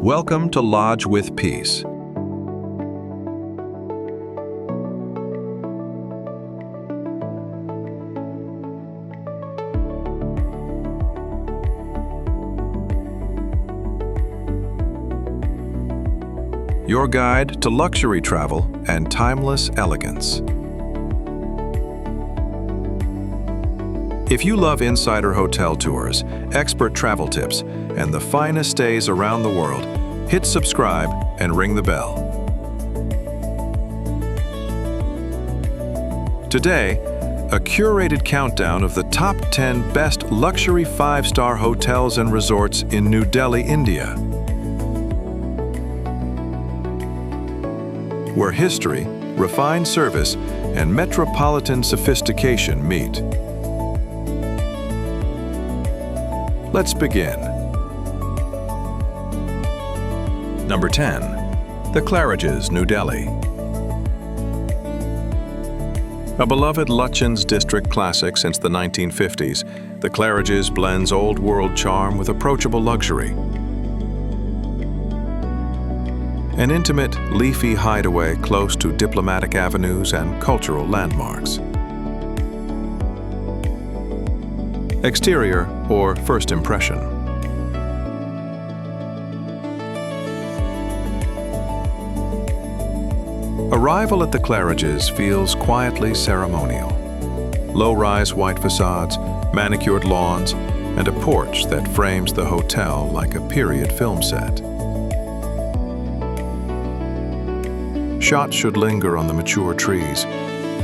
Welcome to Lodge with Peace. Your guide to luxury travel and timeless elegance. If you love insider hotel tours, expert travel tips, and the finest stays around the world, hit subscribe and ring the bell. Today, a curated countdown of the top 10 best luxury 5-star hotels and resorts in New Delhi, India, where history, refined service, and metropolitan sophistication meet. Let's begin. Number 10. The Claridges New Delhi. A beloved Lutyens district classic since the 1950s, the Claridges blends old-world charm with approachable luxury. An intimate, leafy hideaway close to diplomatic avenues and cultural landmarks. Exterior or first impression. Arrival at the Claridges feels quietly ceremonial. Low-rise white facades, manicured lawns, and a porch that frames the hotel like a period film set. Shots should linger on the mature trees,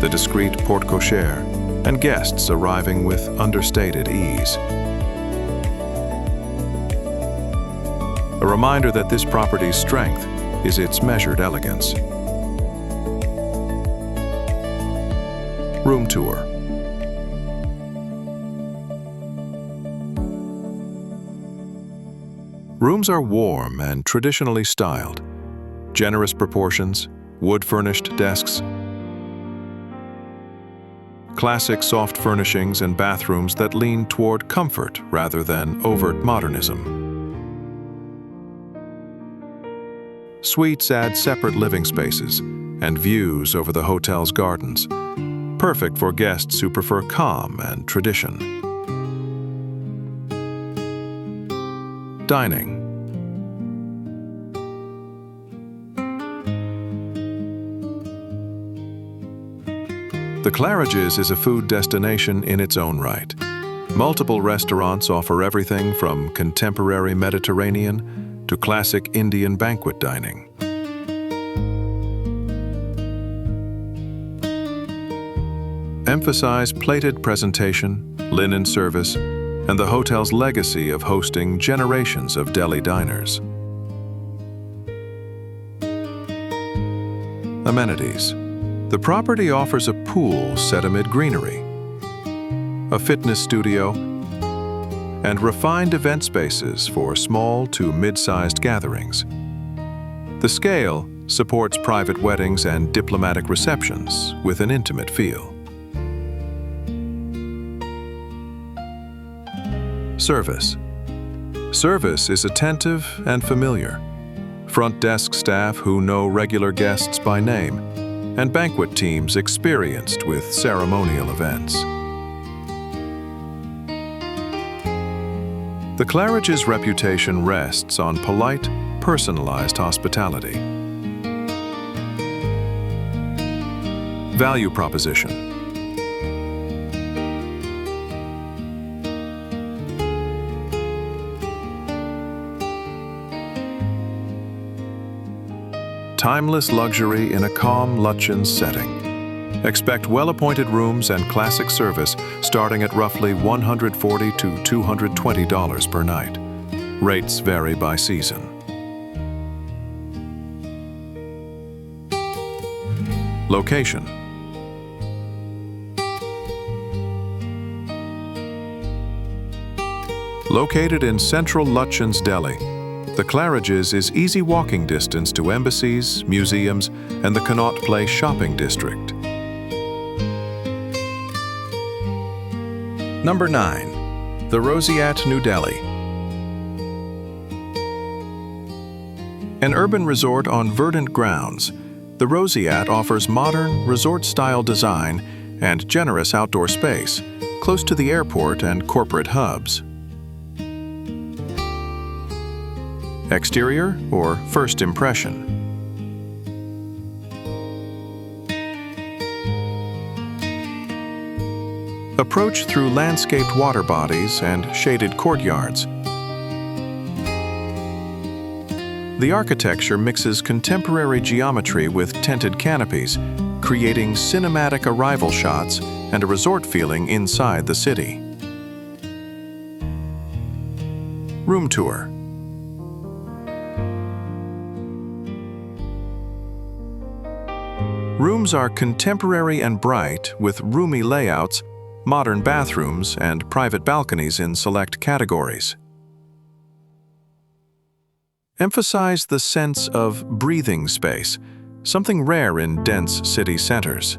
the discreet porte-cochere, and guests arriving with understated ease. A reminder that this property's strength is its measured elegance. Room tour. Rooms are warm and traditionally styled. Generous proportions, wood-furnished desks, classic soft furnishings and bathrooms that lean toward comfort rather than overt modernism. Suites add separate living spaces and views over the hotel's gardens, perfect for guests who prefer calm and tradition. Dining. The Claridges is a food destination in its own right. Multiple restaurants offer everything from contemporary Mediterranean to classic Indian banquet dining. Emphasize plated presentation, linen service, and the hotel's legacy of hosting generations of Delhi diners. Amenities. The property offers a pool set amid greenery, a fitness studio, and refined event spaces for small to mid-sized gatherings. The scale supports private weddings and diplomatic receptions with an intimate feel. Service. Service is attentive and familiar. Front desk staff who know regular guests by name, and banquet teams experienced with ceremonial events. The Claridges' reputation rests on polite, personalized hospitality. Value proposition. Timeless luxury in a calm Lutyens setting. Expect well-appointed rooms and classic service starting at roughly $140 to $220 per night. Rates vary by season. Location. Located in central Lutyens, Delhi, the Claridges is easy walking distance to embassies, museums, and the Connaught Place shopping district. Number 9. The Roseate New Delhi. An urban resort on verdant grounds, the Roseate offers modern, resort-style design and generous outdoor space, close to the airport and corporate hubs. Exterior or first impression? Approach through landscaped water bodies and shaded courtyards. The architecture mixes contemporary geometry with tinted canopies, creating cinematic arrival shots and a resort feeling inside the city. Room tour. Rooms are contemporary and bright with roomy layouts, modern bathrooms, and private balconies in select categories. Emphasize the sense of breathing space, something rare in dense city centers.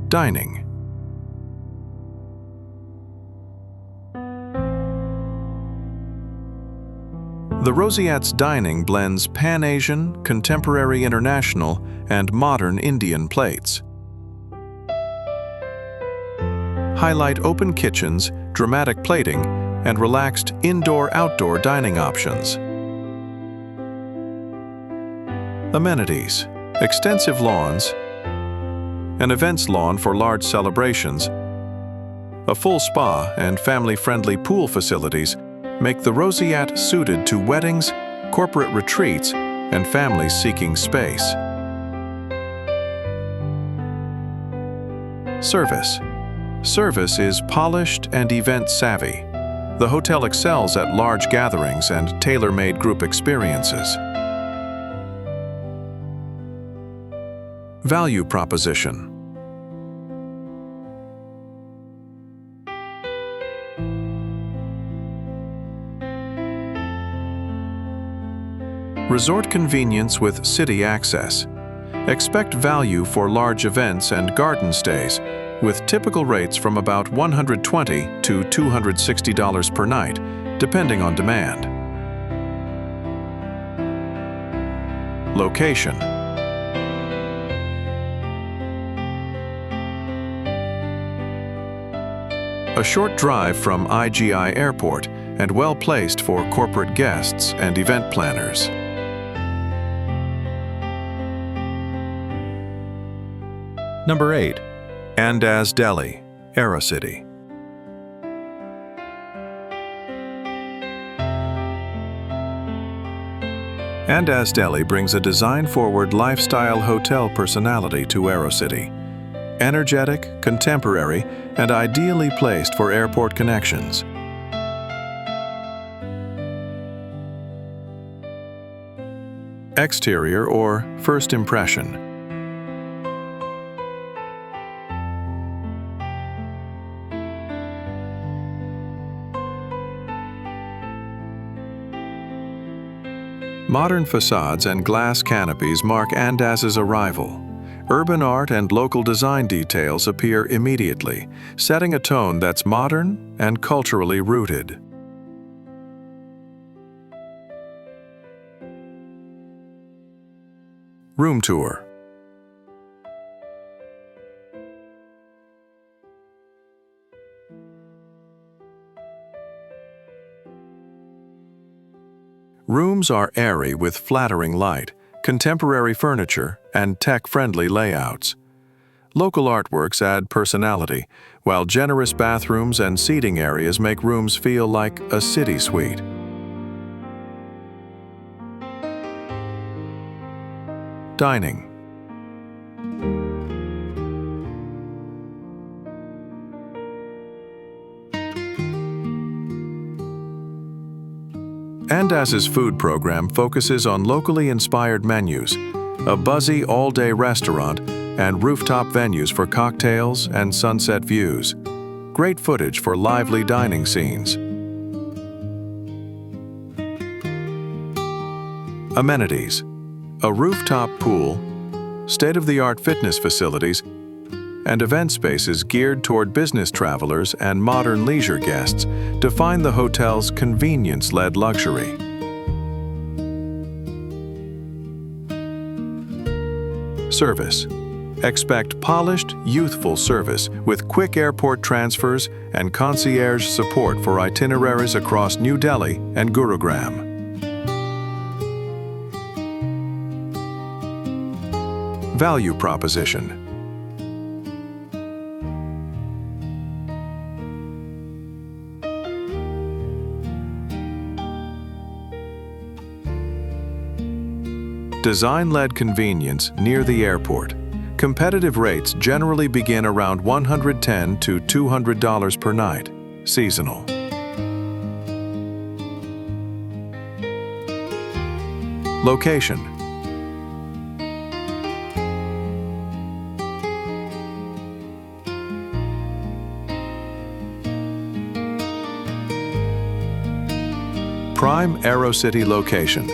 Dining. The Roseate's dining blends Pan-Asian, contemporary international, and modern Indian plates. Highlight open kitchens, dramatic plating, and relaxed indoor-outdoor dining options. Amenities: extensive lawns, an events lawn for large celebrations, a full spa and family-friendly pool facilities make the Roseate suited to weddings, corporate retreats, and families seeking space. Service. Service is polished and event-savvy. The hotel excels at large gatherings and tailor-made group experiences. Value proposition. Resort convenience with city access. Expect value for large events and garden stays, with typical rates from about $120 to $260 per night, depending on demand. Location. A short drive from IGI Airport and well placed for corporate guests and event planners. Number 8. Andaz Delhi, Aerocity. Andaz Delhi brings a design-forward lifestyle hotel personality to Aerocity. Energetic, contemporary, and ideally placed for airport connections. Exterior or first impression. Modern facades and glass canopies mark Andaz's arrival. Urban art and local design details appear immediately, setting a tone that's modern and culturally rooted. Room tour. Rooms are airy with flattering light, contemporary furniture, and tech-friendly layouts. Local artworks add personality, while generous bathrooms and seating areas make rooms feel like a city suite. Dining. Andaz's food program focuses on locally inspired menus, a buzzy all-day restaurant, and rooftop venues for cocktails and sunset views. Great footage for lively dining scenes. Amenities: a rooftop pool, state-of-the-art fitness facilities, and event spaces geared toward business travelers and modern leisure guests define the hotel's convenience-led luxury. Service. Expect polished, youthful service with quick airport transfers and concierge support for itineraries across New Delhi and Gurugram. Value proposition. Design-led convenience near the airport. Competitive rates generally begin around $110 to $200 per night. Seasonal. Location. Prime Aerocity location.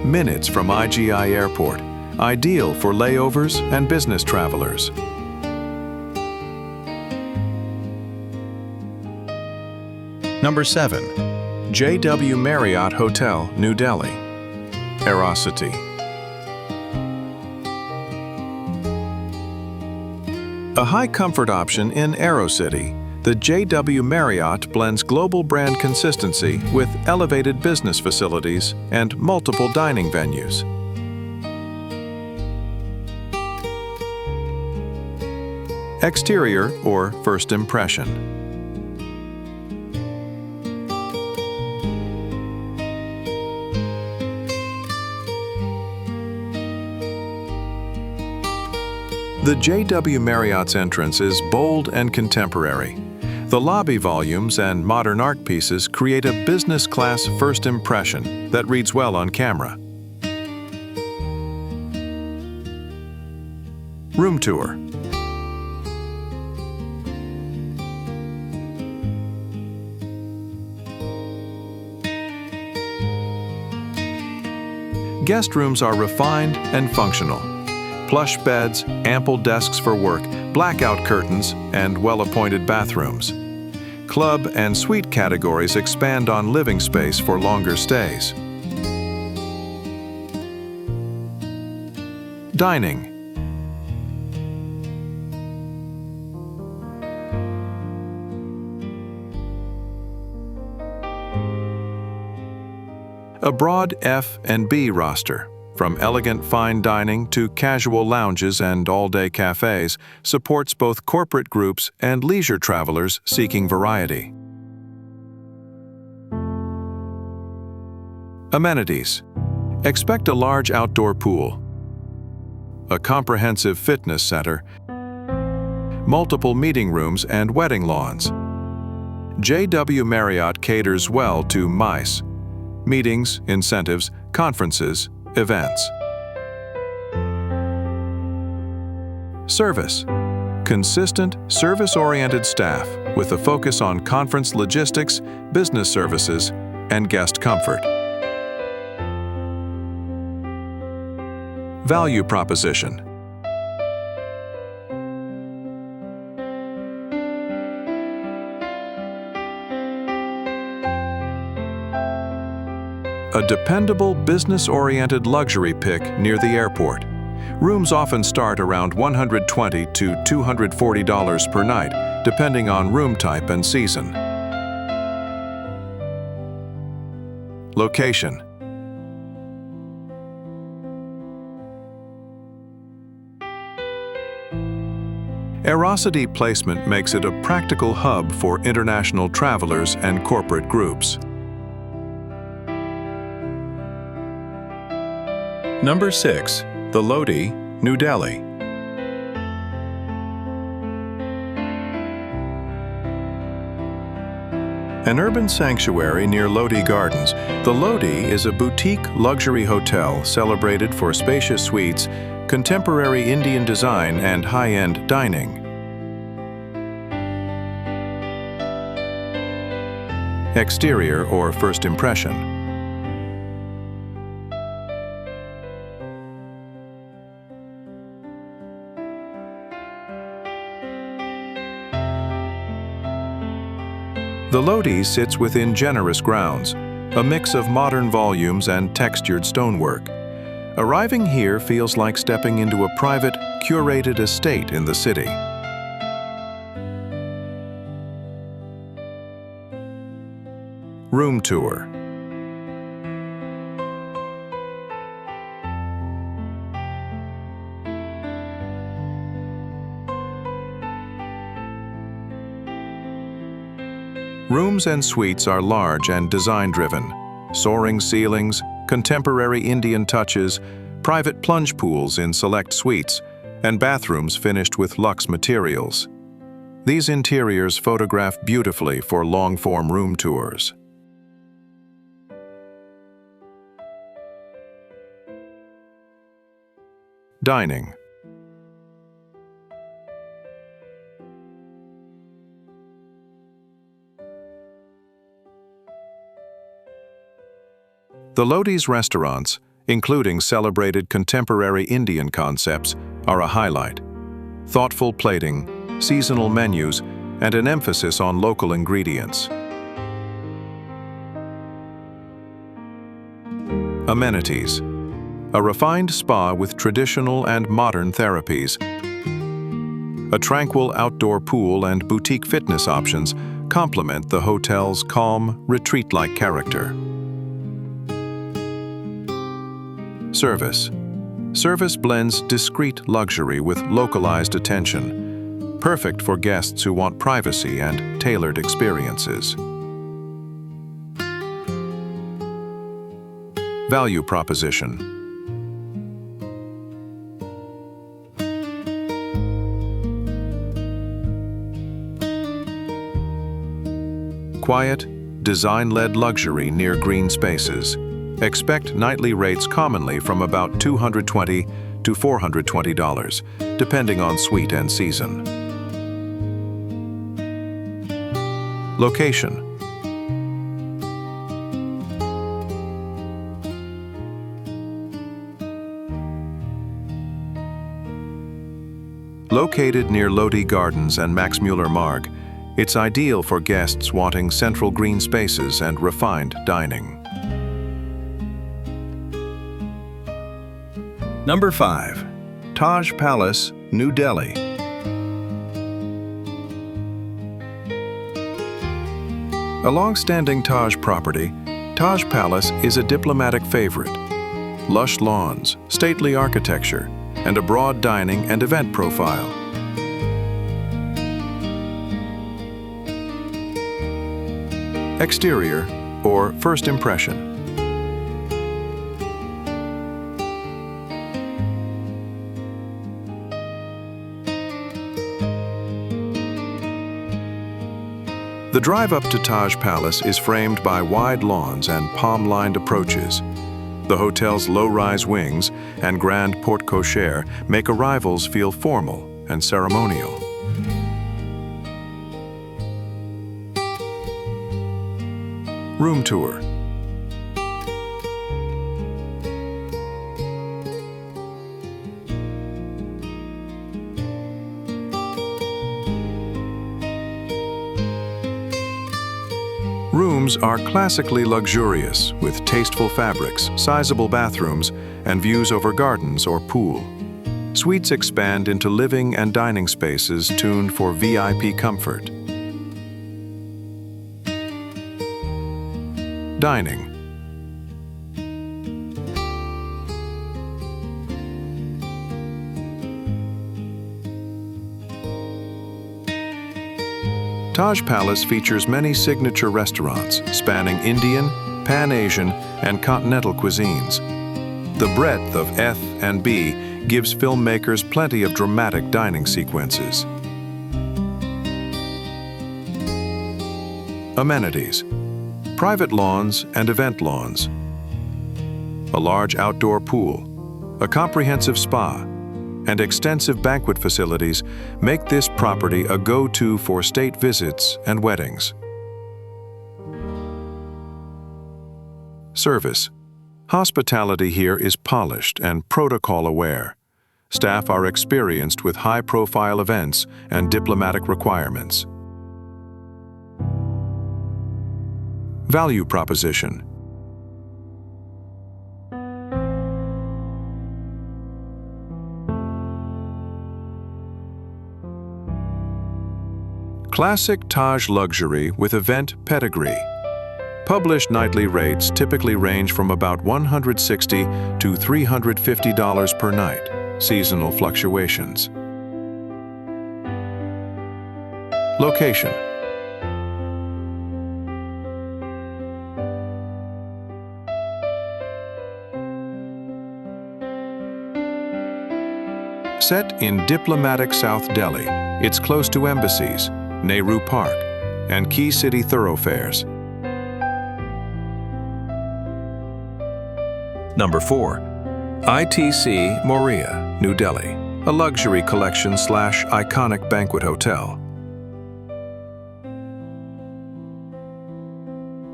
Minutes from IGI Airport. Ideal for layovers and business travelers. Number 7. JW Marriott Hotel, New Delhi. Aerocity. A high-comfort option in Aerocity, the JW Marriott blends global brand consistency with elevated business facilities and multiple dining venues. Exterior or first impression. The JW Marriott's entrance is bold and contemporary. The lobby volumes and modern art pieces create a business-class first impression that reads well on camera. Room tour. Guest rooms are refined and functional. Plush beds, ample desks for work, blackout curtains, and well-appointed bathrooms. Club and suite categories expand on living space for longer stays. Dining. A broad F&B roster, from elegant fine dining to casual lounges and all-day cafes, supports both corporate groups and leisure travelers seeking variety. Amenities. Expect a large outdoor pool, a comprehensive fitness center, multiple meeting rooms and wedding lawns. JW Marriott caters well to MICE, meetings, incentives, conferences, events. Service. Consistent, service-oriented staff with a focus on conference logistics, business services, and guest comfort. Value proposition. A dependable, business-oriented luxury pick near the airport. Rooms often start around $120 to $240 per night, depending on room type and season. Location. Aerocity placement makes it a practical hub for international travelers and corporate groups. Number 6. The Lodhi, New Delhi. An urban sanctuary near Lodhi Gardens, the Lodhi is a boutique luxury hotel celebrated for spacious suites, contemporary Indian design, and high-end dining. Exterior or first impression. The Lodhi sits within generous grounds, a mix of modern volumes and textured stonework. Arriving here feels like stepping into a private, curated estate in the city. Room tour. Rooms and suites are large and design-driven. Soaring ceilings, contemporary Indian touches, private plunge pools in select suites, and bathrooms finished with luxe materials. These interiors photograph beautifully for long-form room tours. Dining. The Lodhi's restaurants, including celebrated contemporary Indian concepts, are a highlight. Thoughtful plating, seasonal menus, and an emphasis on local ingredients. Amenities. A refined spa with traditional and modern therapies. A tranquil outdoor pool and boutique fitness options complement the hotel's calm, retreat-like character. Service. Service blends discreet luxury with localized attention, perfect for guests who want privacy and tailored experiences. Value proposition. Quiet, design-led luxury near green spaces. Expect nightly rates commonly from about $220 to $420, depending on suite and season. Location. Located near Lodhi Gardens and Max Muller Marg, it's ideal for guests wanting central green spaces and refined dining. Number 5. Taj Palace, New Delhi. A long-standing Taj property, Taj Palace is a diplomatic favorite. Lush lawns, stately architecture, and a broad dining and event profile. Exterior, or first impression. The drive up to Taj Palace is framed by wide lawns and palm-lined approaches. The hotel's low-rise wings and grand porte cochere make arrivals feel formal and ceremonial. Room tour. Rooms are classically luxurious with tasteful fabrics, sizable bathrooms, and views over gardens or pool. Suites expand into living and dining spaces tuned for VIP comfort. Dining. Taj Palace features many signature restaurants spanning Indian, Pan-Asian, and continental cuisines. The breadth of F and B gives filmmakers plenty of dramatic dining sequences. Amenities. Private lawns and event lawns. A large outdoor pool, a comprehensive spa, and extensive banquet facilities make this property a go-to for state visits and weddings. Service. Hospitality here is polished and protocol-aware. Staff are experienced with high-profile events and diplomatic requirements. Value proposition. Classic Taj luxury with event pedigree. Published nightly rates typically range from about $160 to $350 per night, seasonal fluctuations. Location. Set in diplomatic South Delhi, it's close to embassies, Nehru Park, and key city thoroughfares. Number 4. ITC Maurya New Delhi, a luxury collection/iconic banquet hotel.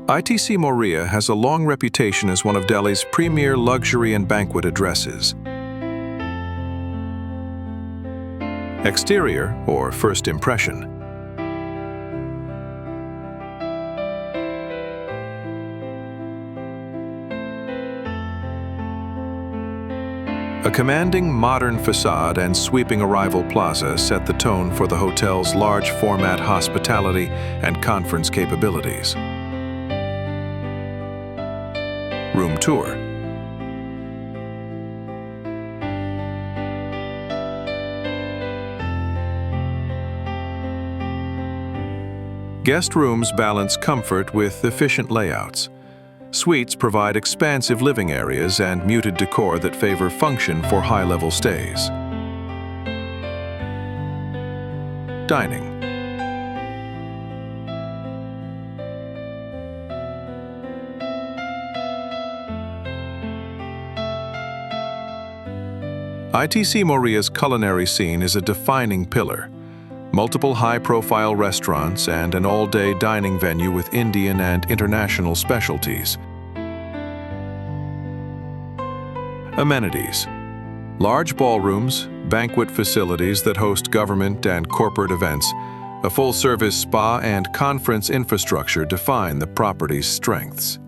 ITC Maurya has a long reputation as one of Delhi's premier luxury and banquet addresses. Exterior, or first impression. A commanding modern facade and sweeping arrival plaza set the tone for the hotel's large-format hospitality and conference capabilities. Room tour. Guest rooms balance comfort with efficient layouts. Suites provide expansive living areas and muted decor that favor function for high-level stays. Dining. ITC Maurya's culinary scene is a defining pillar. Multiple high-profile restaurants and an all-day dining venue with Indian and international specialties. Amenities. Large ballrooms, banquet facilities that host government and corporate events, a full-service spa and conference infrastructure define the property's strengths.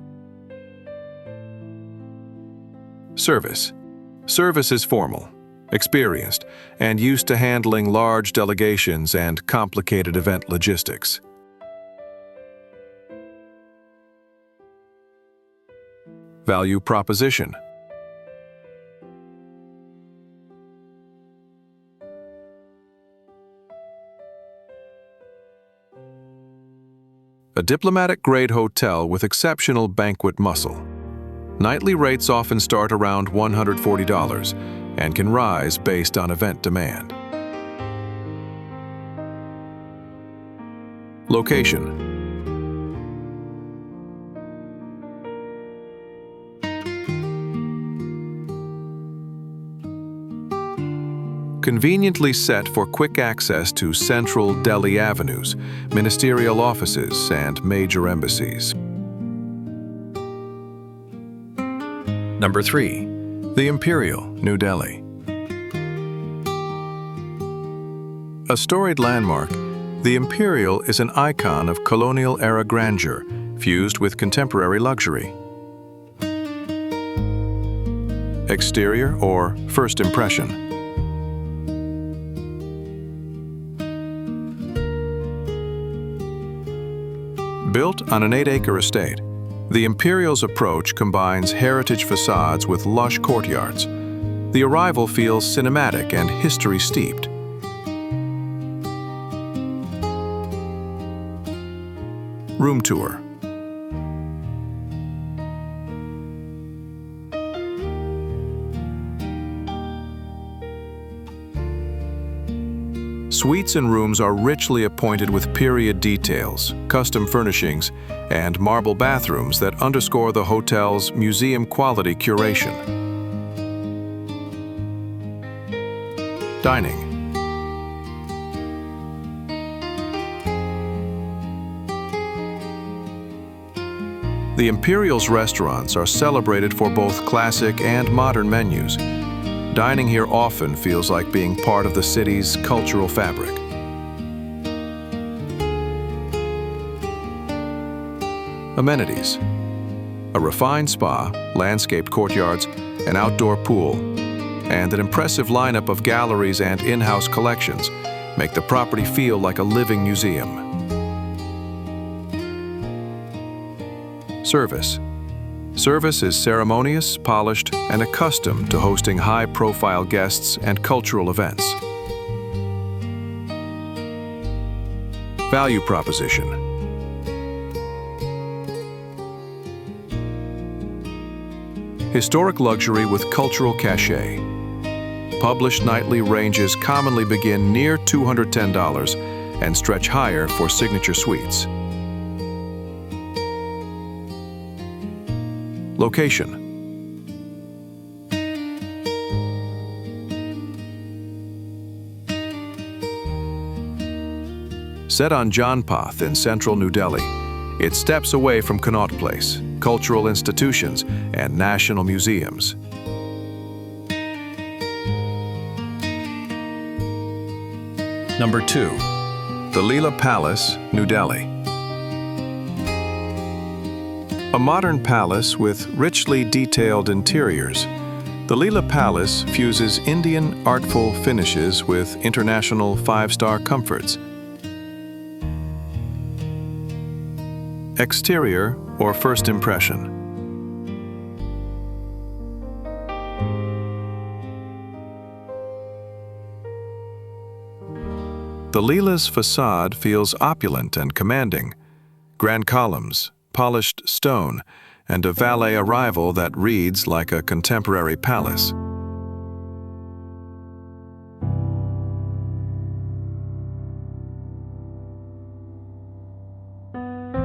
Service. Service is formal, experienced, and used to handling large delegations and complicated event logistics. Value proposition. A diplomatic-grade hotel with exceptional banquet muscle. Nightly rates often start around $140 and can rise based on event demand. Location. Conveniently set for quick access to central Delhi avenues, ministerial offices, and major embassies. Number 3. The Imperial New Delhi. A storied landmark, the Imperial is an icon of colonial-era grandeur, fused with contemporary luxury. Exterior, or first impression. Built on an 8-acre estate, the Imperial's approach combines heritage facades with lush courtyards. The arrival feels cinematic and history-steeped. Room tour. Suites and rooms are richly appointed with period details, custom furnishings, and marble bathrooms that underscore the hotel's museum-quality curation. Dining. The Imperial's restaurants are celebrated for both classic and modern menus. Dining here often feels like being part of the city's cultural fabric. Amenities. A refined spa, landscaped courtyards, an outdoor pool, and an impressive lineup of galleries and in-house collections make the property feel like a living museum. Service. Service is ceremonious, polished, and accustomed to hosting high-profile guests and cultural events. Value proposition. Historic luxury with cultural cachet. Published nightly ranges commonly begin near $210 and stretch higher for signature suites. Location. Set on Janpath in central New Delhi, it steps away from Connaught Place, cultural institutions, and national museums. Number 2. The Leela Palace, New Delhi. A modern palace with richly detailed interiors, the Leela Palace fuses Indian artful finishes with international five-star comforts. Exterior or first impression. The Leela's facade feels opulent and commanding. Grand columns, polished stone, and a valet arrival that reads like a contemporary palace.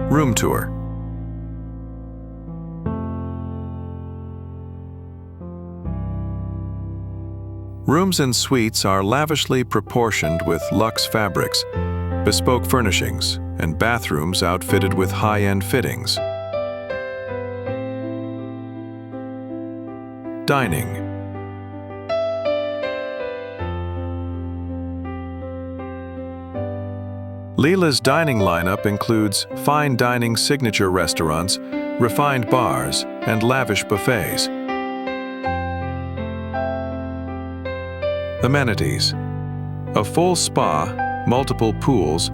Room tour. Rooms and suites are lavishly proportioned with luxe fabrics, bespoke furnishings, and bathrooms outfitted with high-end fittings. Dining. Leela's dining lineup includes fine dining signature restaurants, refined bars, and lavish buffets. Amenities. A full spa, multiple pools,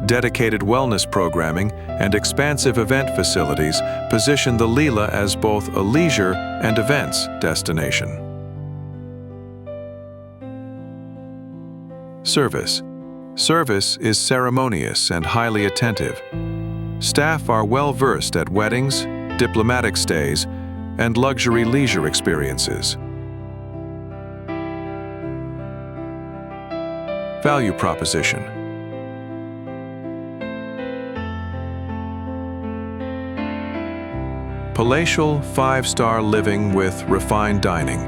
dedicated wellness programming, and expansive event facilities position the Leela as both a leisure and events destination. Service. Service is ceremonious and highly attentive. Staff are well-versed at weddings, diplomatic stays, and luxury leisure experiences. Value proposition. Palatial five-star living with refined dining.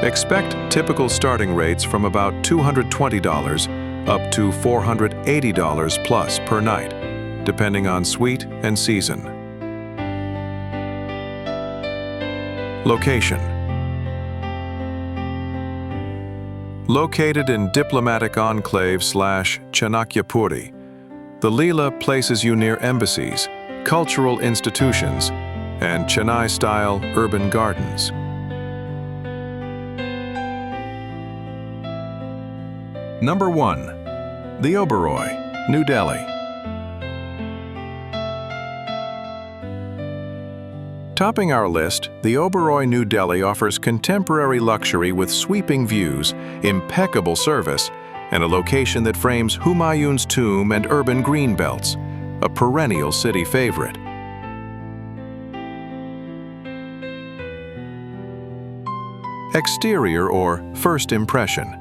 Expect typical starting rates from about $220 up to $480 plus per night, depending on suite and season. Location. Located in diplomatic enclave / Chanakyapuri, the Leela places you near embassies, cultural institutions, and Chennai-style urban gardens. Number 1. The Oberoi, New Delhi. Topping our list, the Oberoi New Delhi offers contemporary luxury with sweeping views, impeccable service, and a location that frames Humayun's tomb and urban green belts, a perennial city favorite. Exterior or first impression.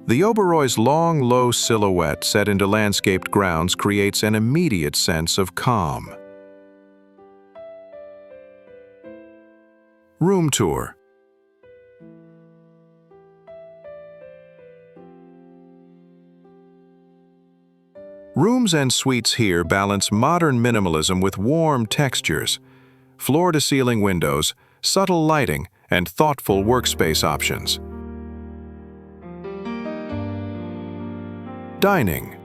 The Oberoi's long, low silhouette set into landscaped grounds creates an immediate sense of calm. Room tour. Rooms and suites here balance modern minimalism with warm textures, floor-to-ceiling windows, subtle lighting, and thoughtful workspace options. Dining.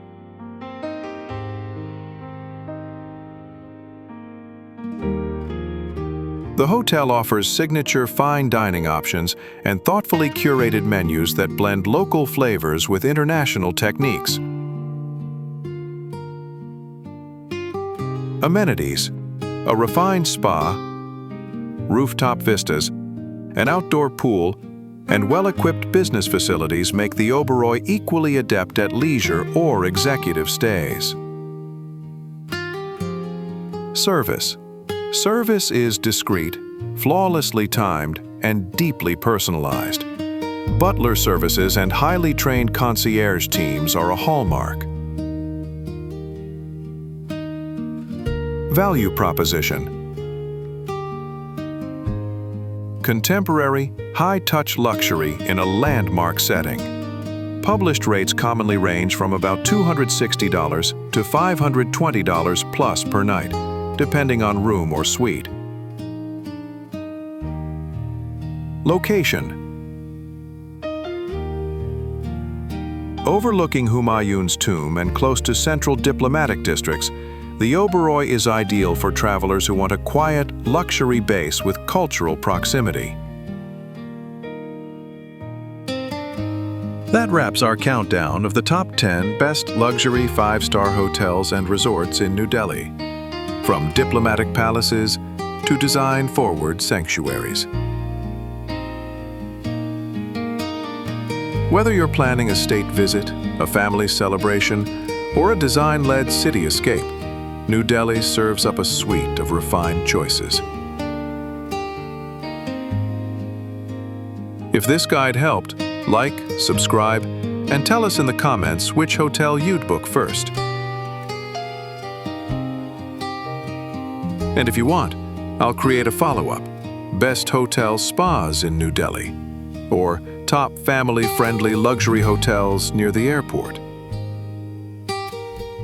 The hotel offers signature fine dining options and thoughtfully curated menus that blend local flavors with international techniques. Amenities: a refined spa, rooftop vistas, an outdoor pool, and well-equipped business facilities make the Oberoi equally adept at leisure or executive stays. Service. Service is discreet, flawlessly timed, and deeply personalized. Butler services and highly trained concierge teams are a hallmark. Value proposition. Contemporary, high-touch luxury in a landmark setting. Published rates commonly range from about $260 to $520 plus per night, depending on room or suite. Location. Overlooking Humayun's tomb and close to central diplomatic districts, the Oberoi is ideal for travelers who want a quiet, luxury base with cultural proximity. That wraps our countdown of the top 10 best luxury 5-star hotels and resorts in New Delhi, from diplomatic palaces to design-forward sanctuaries. Whether you're planning a state visit, a family celebration, or a design-led city escape, New Delhi serves up a suite of refined choices. If this guide helped, like, subscribe, and tell us in the comments which hotel you'd book first. And if you want, I'll create a follow-up, Best Hotel Spas in New Delhi, or Top Family-Friendly Luxury Hotels near the airport.